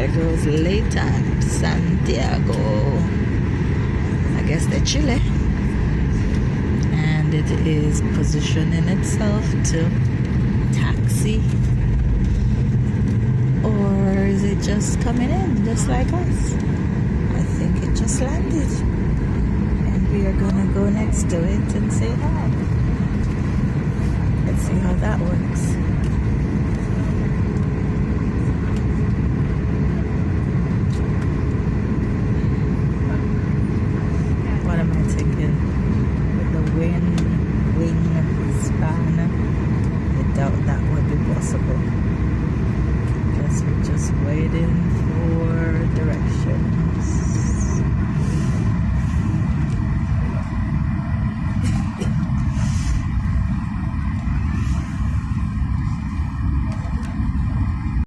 there goes Leighton, Santiago. I guess they're Chile. And it is positioning itself to taxi. Or is it just coming in just like us? I think it just landed. And we are gonna go next to it and say hi. Let's see how that works. What am I thinking? With the wing span, I doubt that would be possible. Guess we're just waiting